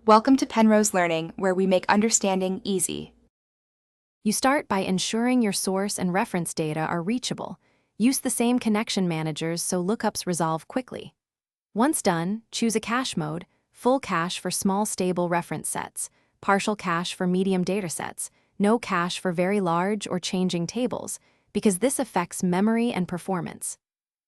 Welcome to Penrose Learning, where we make understanding easy. You start by ensuring your source and reference data are reachable. Use the same connection managers so lookups resolve quickly. Once done, choose a cache mode: full cache for small stable reference sets, partial cache for medium datasets, no cache for very large or changing tables, because this affects memory and performance.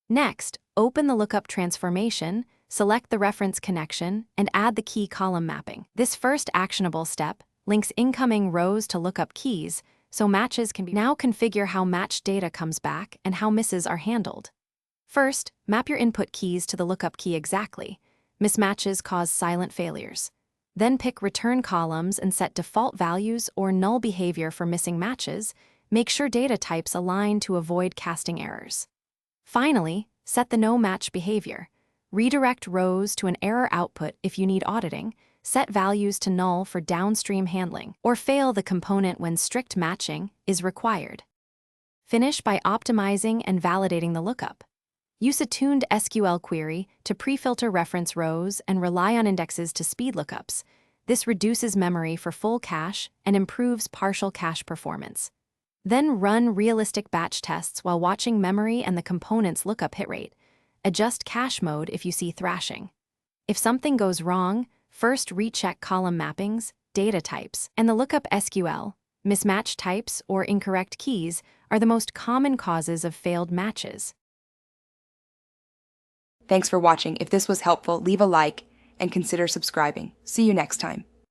Next, open the lookup transformation, select the reference connection, and add the key column mapping. This first actionable step links incoming rows to lookup keys, so matches can be. Now configure how matched data comes back and how misses are handled. First, map your input keys to the lookup key exactly. Mismatches cause silent failures. Then pick return columns and set default values or null behavior for missing matches. Make sure data types align to avoid casting errors. Finally, set the no match behavior. Redirect rows to an error output if you need auditing, set values to null for downstream handling, or fail the component when strict matching is required. Finish by optimizing and validating the lookup. Use a tuned SQL query to pre-filter reference rows and rely on indexes to speed lookups. This reduces memory for full cache and improves partial cache performance. Then run realistic batch tests while watching memory and the component's lookup hit rate. Adjust cache mode if you see thrashing. If something goes wrong, first recheck column mappings, data types, and the lookup SQL. Mismatched types or incorrect keys are the most common causes of failed matches. Thanks for watching. If this was helpful, leave a like and consider subscribing. See you next time.